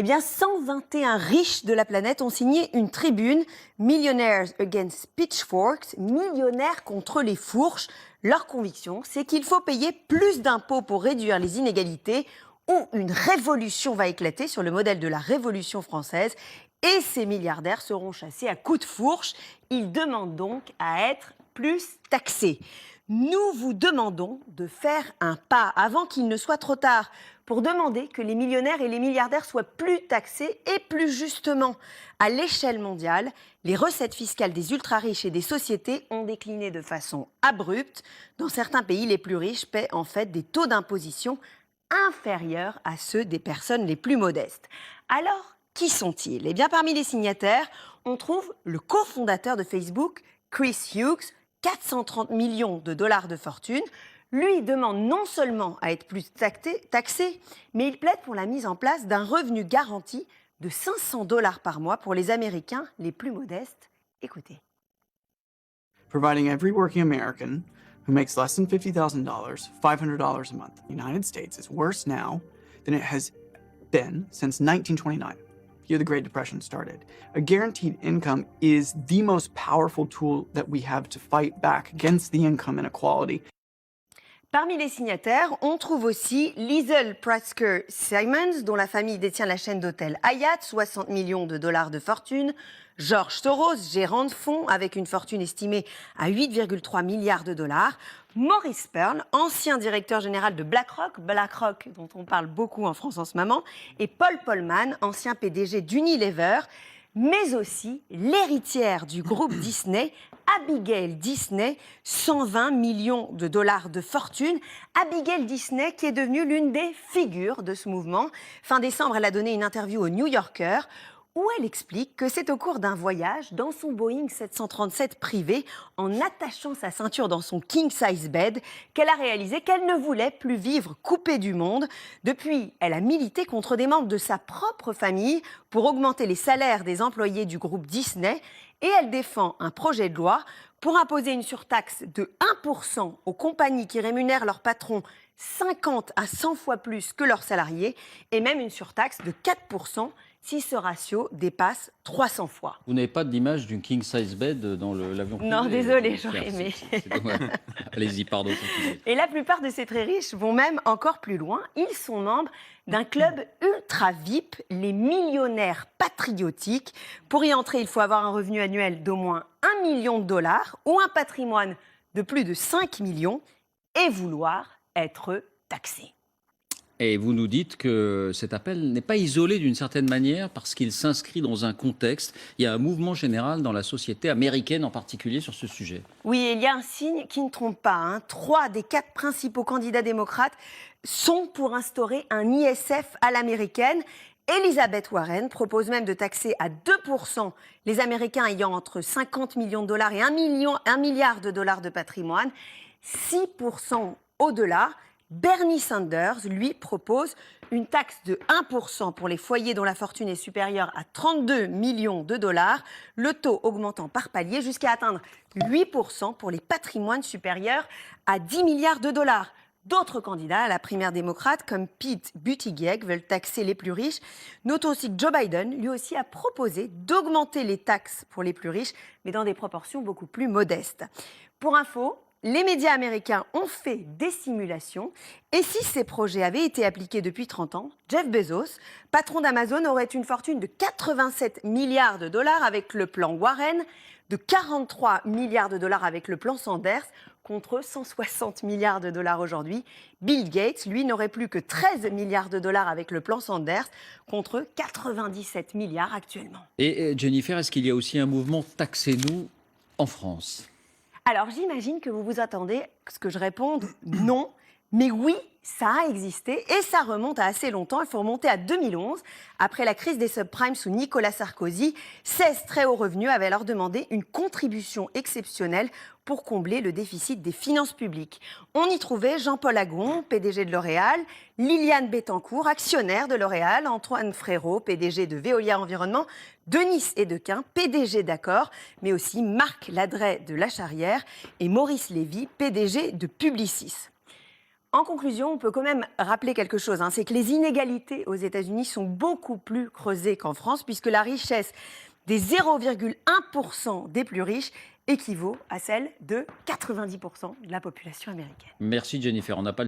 Eh bien, 121 riches de la planète ont signé une tribune, Millionaires Against Pitchforks, millionnaires contre les fourches. Leur conviction, c'est qu'il faut payer plus d'impôts pour réduire les inégalités ou une révolution va éclater sur le modèle de la Révolution française et ces milliardaires seront chassés à coups de fourche. Ils demandent donc à être plus taxés. Nous vous demandons de faire un pas avant qu'il ne soit trop tard pour demander que les millionnaires et les milliardaires soient plus taxés et plus justement. À l'échelle mondiale, les recettes fiscales des ultra-riches et des sociétés ont décliné de façon abrupte. Dans certains pays, les plus riches paient en fait des taux d'imposition inférieurs à ceux des personnes les plus modestes. Alors, qui sont-ils? Eh bien, parmi les signataires, on trouve le cofondateur de Facebook, Chris Hughes, 430 millions de dollars de fortune. Lui demande non seulement à être plus taxé, mais il plaide pour la mise en place d'un revenu garanti de 500 dollars par mois pour les Américains les plus modestes. Écoutez. Providing every working American who makes less than $50,000 $500 a month in the United States is worse now than it has been since 1929. Year the Great Depression started. A guaranteed income is the most powerful tool that we have to fight back against the income inequality. Parmi les signataires, on trouve aussi Liesl Prasker Simons, dont la famille détient la chaîne d'hôtels Hyatt, 60 millions de dollars de fortune. George Soros, gérant de fonds, avec une fortune estimée à 8,3 milliards de dollars. Maurice Pearl, ancien directeur général de BlackRock, dont on parle beaucoup en France en ce moment. Et Paul Polman, ancien PDG d'Unilever. Mais aussi l'héritière du groupe Disney, Abigail Disney, 120 millions de dollars de fortune. Abigail Disney qui est devenue l'une des figures de ce mouvement. Fin décembre, elle a donné une interview au New Yorker où elle explique que c'est au cours d'un voyage dans son Boeing 737 privé, en attachant sa ceinture dans son king-size bed, qu'elle a réalisé qu'elle ne voulait plus vivre coupée du monde. Depuis, elle a milité contre des membres de sa propre famille pour augmenter les salaires des employés du groupe Disney et elle défend un projet de loi pour imposer une surtaxe de 1% aux compagnies qui rémunèrent leurs patrons 50 à 100 fois plus que leurs salariés et même une surtaxe de 4% si ce ratio dépasse 300 fois. Vous n'avez pas d'image d'une king size bed dans l'avion privé? Non, désolé, j'aurais aimé. C'est dommage. Allez-y, pardon. Et la plupart de ces très riches vont même encore plus loin. Ils sont membres d'un club ultra VIP, les millionnaires patriotiques. Pour y entrer, il faut avoir un revenu annuel d'au moins 1 million de dollars ou un patrimoine de plus de 5 millions et vouloir être taxé. Et vous nous dites que cet appel n'est pas isolé d'une certaine manière parce qu'il s'inscrit dans un contexte. Il y a un mouvement général dans la société américaine en particulier sur ce sujet. Oui, il y a un signe qui ne trompe pas. 3 des 4 principaux candidats démocrates sont pour instaurer un ISF à l'américaine. Elizabeth Warren propose même de taxer à 2% les Américains ayant entre 50 millions de dollars et 1 milliard de dollars de patrimoine, 6% au-delà. Bernie Sanders, lui, propose une taxe de 1% pour les foyers dont la fortune est supérieure à 32 millions de dollars, le taux augmentant par palier jusqu'à atteindre 8% pour les patrimoines supérieurs à 10 milliards de dollars. D'autres candidats à la primaire démocrate, comme Pete Buttigieg, veulent taxer les plus riches. Notons aussi que Joe Biden, lui aussi, a proposé d'augmenter les taxes pour les plus riches, mais dans des proportions beaucoup plus modestes. Pour info, les médias américains ont fait des simulations et si ces projets avaient été appliqués depuis 30 ans, Jeff Bezos, patron d'Amazon, aurait une fortune de 87 milliards de dollars avec le plan Warren, de 43 milliards de dollars avec le plan Sanders, contre 160 milliards de dollars aujourd'hui. Bill Gates, lui, n'aurait plus que 13 milliards de dollars avec le plan Sanders, contre 97 milliards actuellement. Et Jennifer, est-ce qu'il y a aussi un mouvement Taxez-nous en France ? Alors, j'imagine que vous vous attendez à ce que je réponde non, mais oui, ça a existé et ça remonte à assez longtemps. Il faut remonter à 2011. Après la crise des subprimes sous Nicolas Sarkozy, 16 très hauts revenus avaient alors demandé une contribution exceptionnelle pour combler le déficit des finances publiques. On y trouvait Jean-Paul Agon, PDG de L'Oréal, Liliane Bettencourt, actionnaire de L'Oréal, Antoine Frérot, PDG de Veolia Environnement, Denis Edequin, PDG d'Accor, mais aussi Marc Ladret de La Charrière et Maurice Lévy, PDG de Publicis. En conclusion, on peut quand même rappeler quelque chose, c'est que les inégalités aux États-Unis sont beaucoup plus creusées qu'en France, puisque la richesse des 0,1% des plus riches équivaut à celle de 90% de la population américaine. Merci Jennifer. On n'a pas